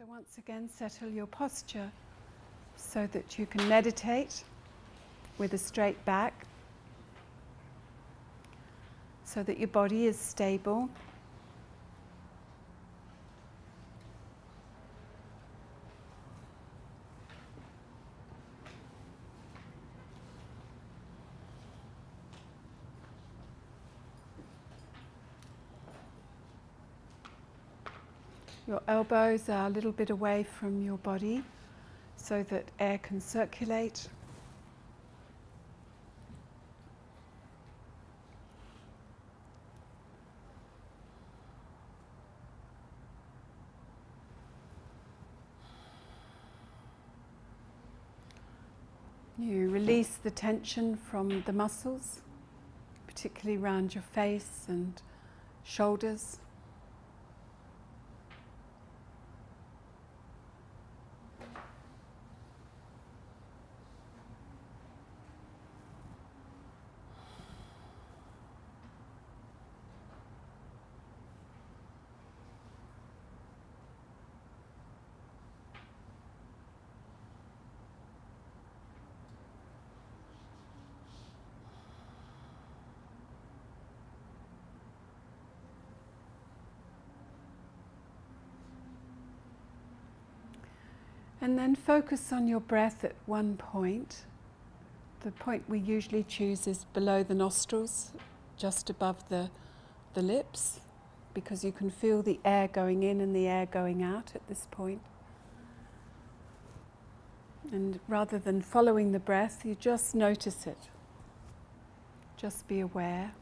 So once again, settle your posture so that you can meditate with a straight back, so that your body is stable. Your elbows are a little bit away from your body so that air can circulate. You release the tension from the muscles, particularly around your face and shoulders. And then focus on your breath at one point. The point we usually choose is below the nostrils, just above the lips, because you can feel the air going in and the air going out at this point. And rather than following the breath, you just notice it. Just be aware.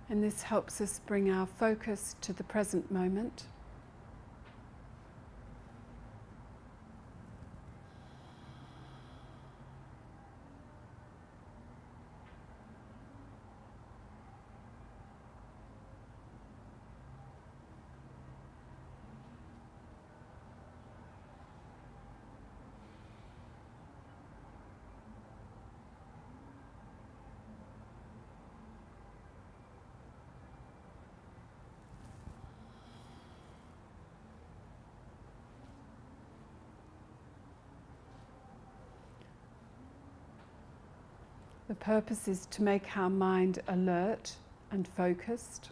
And this helps us bring our focus to the present moment. The purpose is to make our mind alert and focused.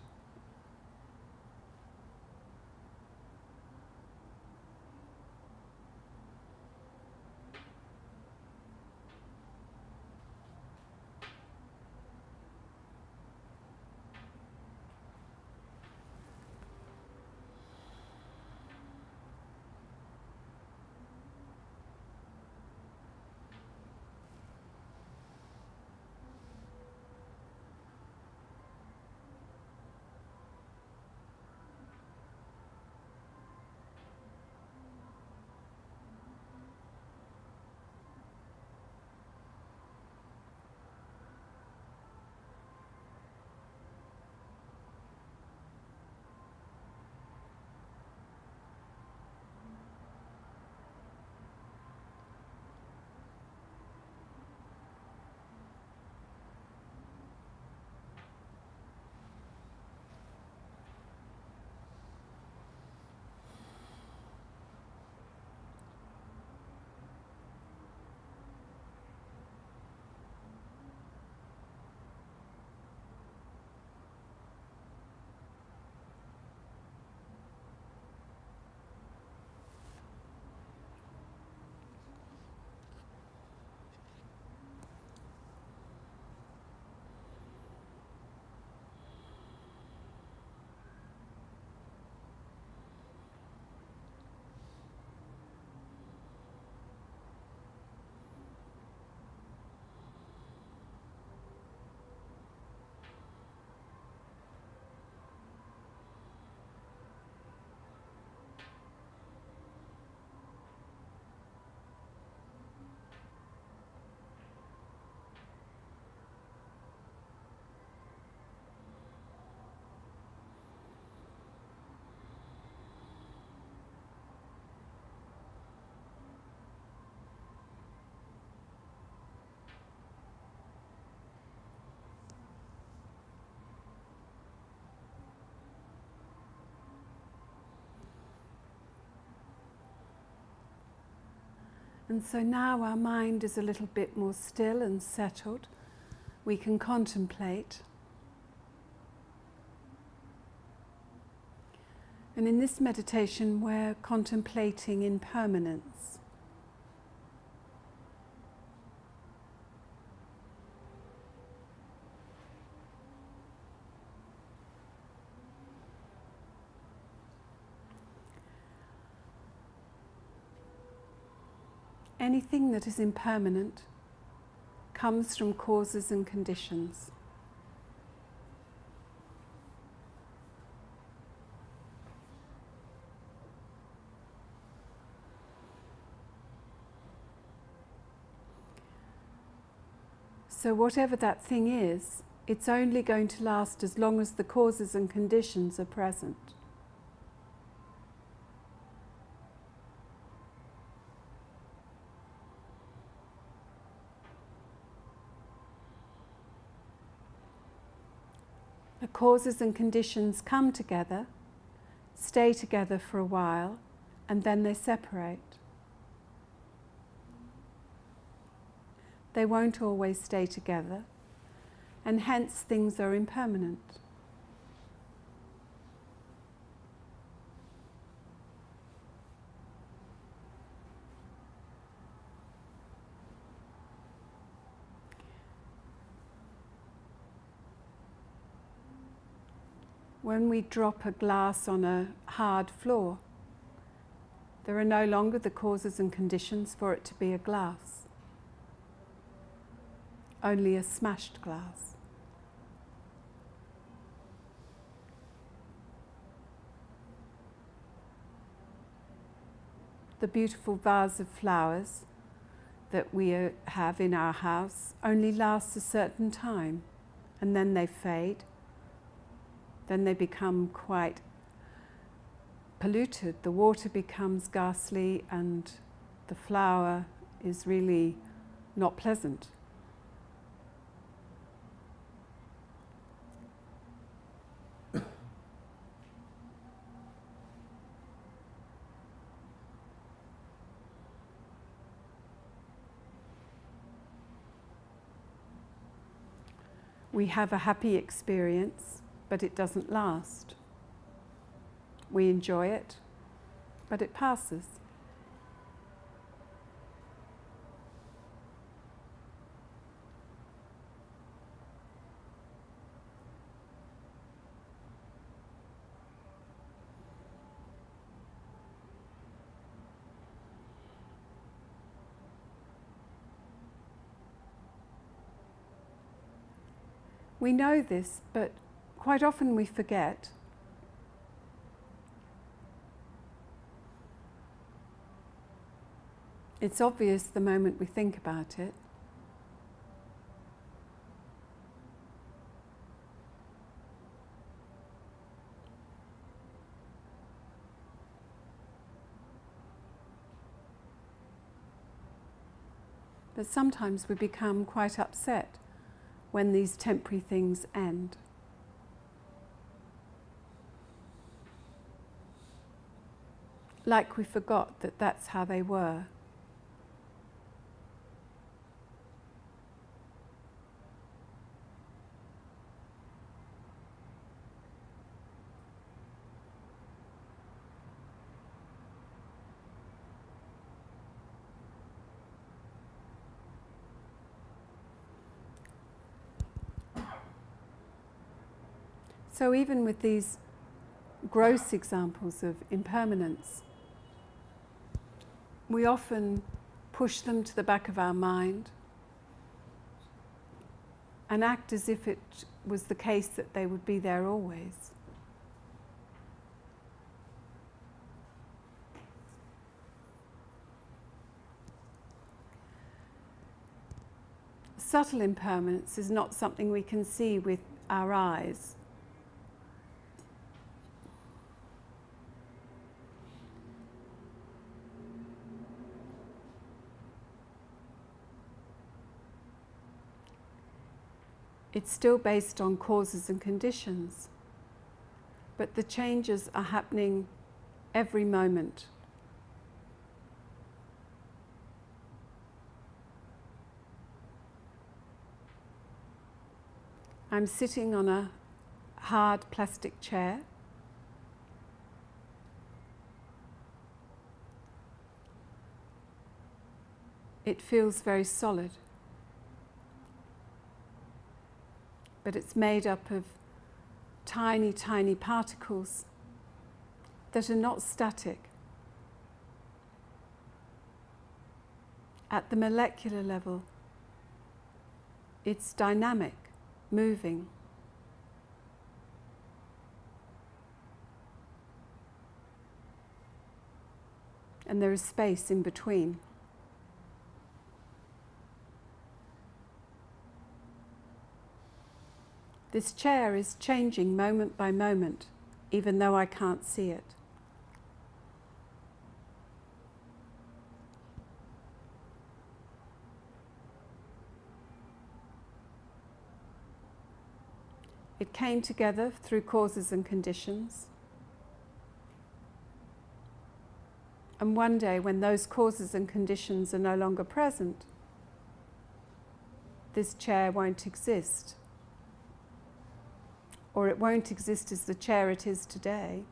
And so now our mind is a little bit more still and settled. We can contemplate. And in this meditation, we're contemplating impermanence. Anything that is impermanent comes from causes and conditions. So whatever that thing is, it's only going to last as long as the causes and conditions are present. The causes and conditions come together, stay together for a while, and then they separate. They won't always stay together, and hence things are impermanent. When we drop a glass on a hard floor, there are no longer the causes and conditions for it to be a glass, only a smashed glass. The beautiful vase of flowers that we have in our house only lasts a certain time, and then they fade. Then they become quite polluted. The water becomes ghastly and the flower is really not pleasant. We have a happy experience, but it doesn't last. We enjoy it, but it passes. We know this, but quite often we forget. It's obvious the moment we think about it. But sometimes we become quite upset when these temporary things end. Like we forgot that that's how they were. So even with these gross examples of impermanence, we often push them to the back of our mind and act as if it was the case that they would be there always. Subtle impermanence is not something we can see with our eyes. It's still based on causes and conditions, but the changes are happening every moment. I'm sitting on a hard plastic chair. It feels very solid, but it's made up of tiny, tiny particles that are not static. At the molecular level, it's dynamic, moving. And there is space in between. This chair is changing moment by moment, even though I can't see it. It came together through causes and conditions. And one day, when those causes and conditions are no longer present, this chair won't exist. Or it won't exist as the chair it is today.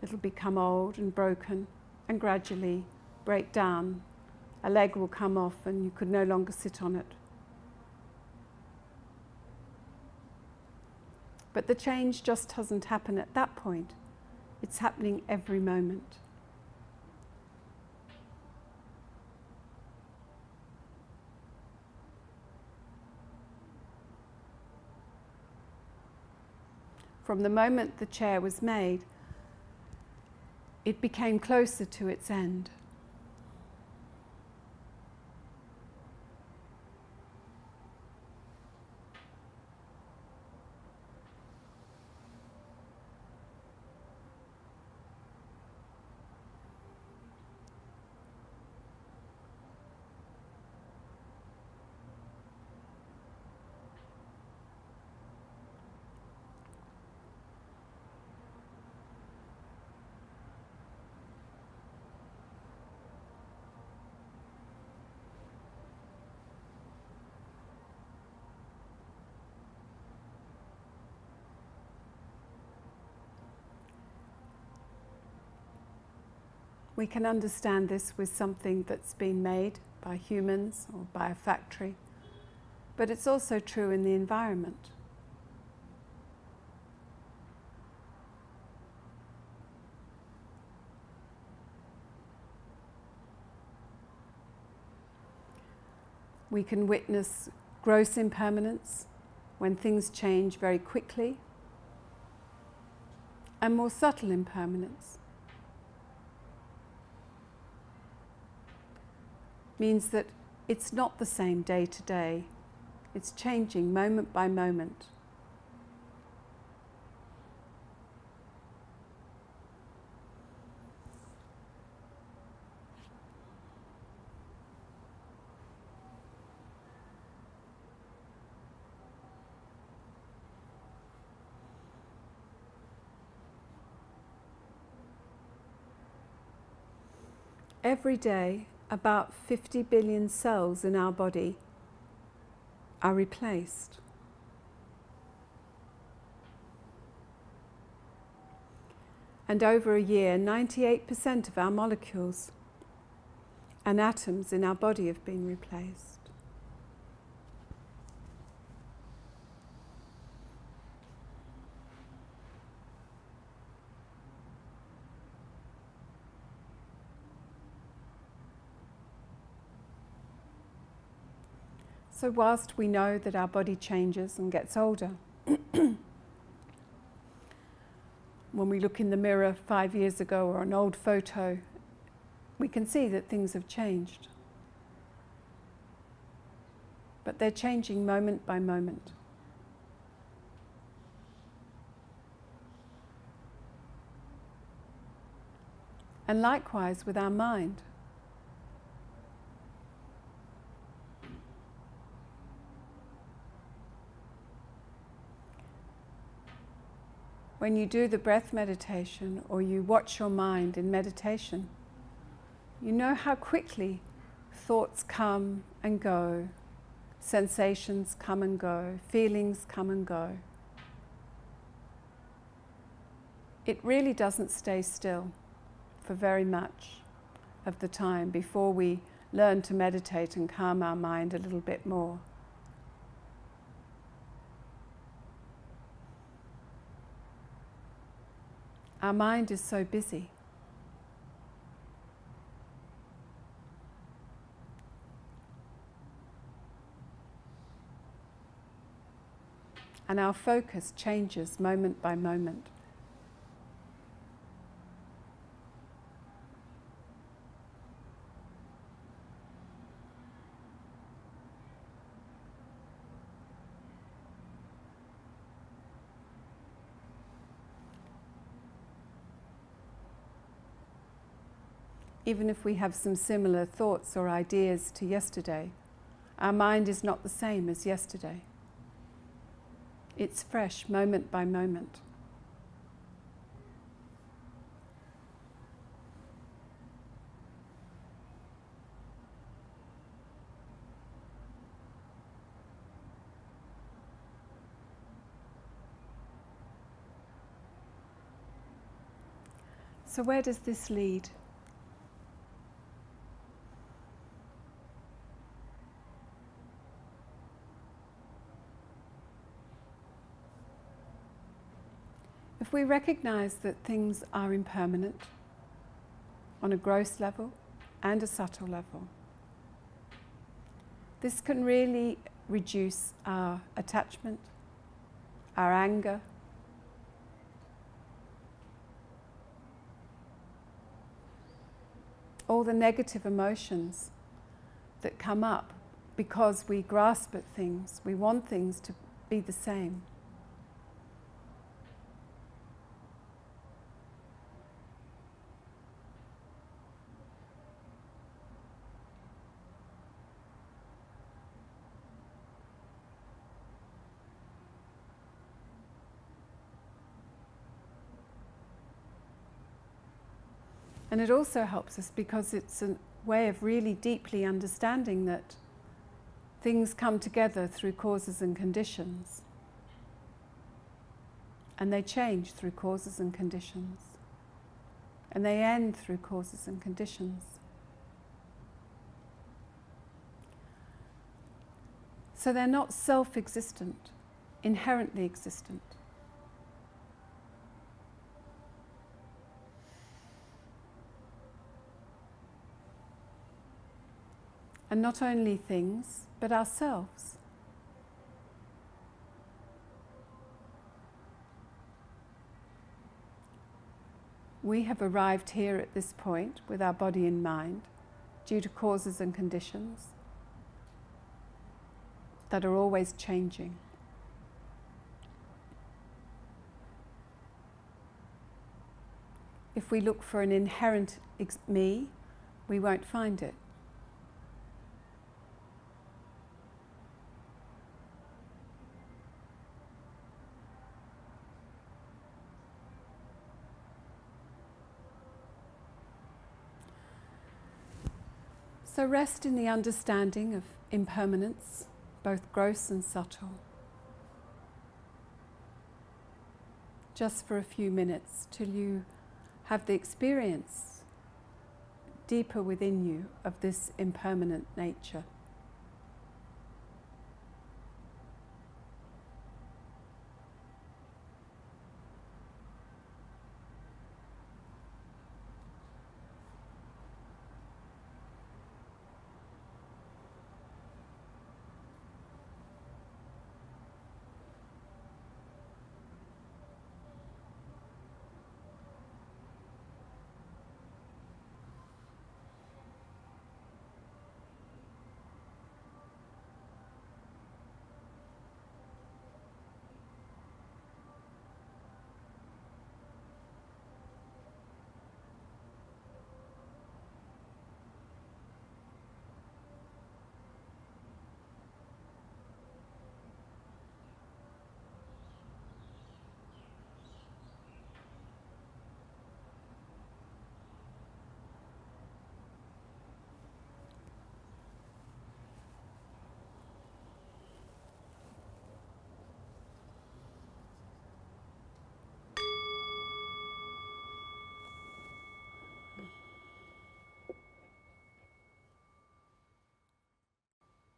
It'll become old and broken and gradually break down. A leg will come off and you could no longer sit on it. But the change just doesn't happen at that point. It's happening every moment. From the moment the chair was made, it became closer to its end. We can understand this with something that's been made by humans or by a factory, but it's also true in the environment. We can witness gross impermanence when things change very quickly, and more subtle impermanence. Means that it's not the same day to day. It's changing moment by moment. Every day, about 50 billion cells in our body are replaced. And over a year, 98% of our molecules and atoms in our body have been replaced. So whilst we know that our body changes and gets older, when we look in the mirror 5 years ago or an old photo, we can see that things have changed. But they're changing moment by moment. And likewise with our mind. When you do the breath meditation or you watch your mind in meditation, you know how quickly thoughts come and go, sensations come and go, feelings come and go. It really doesn't stay still for very much of the time before we learn to meditate and calm our mind a little bit more. Our mind is so busy. And our focus changes moment by moment. Even if we have some similar thoughts or ideas to yesterday, our mind is not the same as yesterday. It's fresh moment by moment. So where does this lead? If we recognize that things are impermanent on a gross level and a subtle level, this can really reduce our attachment, our anger, all the negative emotions that come up because we grasp at things, we want things to be the same. And it also helps us because it's a way of really deeply understanding that things come together through causes and conditions. And they change through causes and conditions. And they end through causes and conditions. So they're not self-existent, inherently existent. And not only things, but ourselves. We have arrived here at this point with our body and mind due to causes and conditions that are always changing. If we look for an inherent me, we won't find it. So rest in the understanding of impermanence, both gross and subtle. Just for a few minutes till you have the experience deeper within you of this impermanent nature.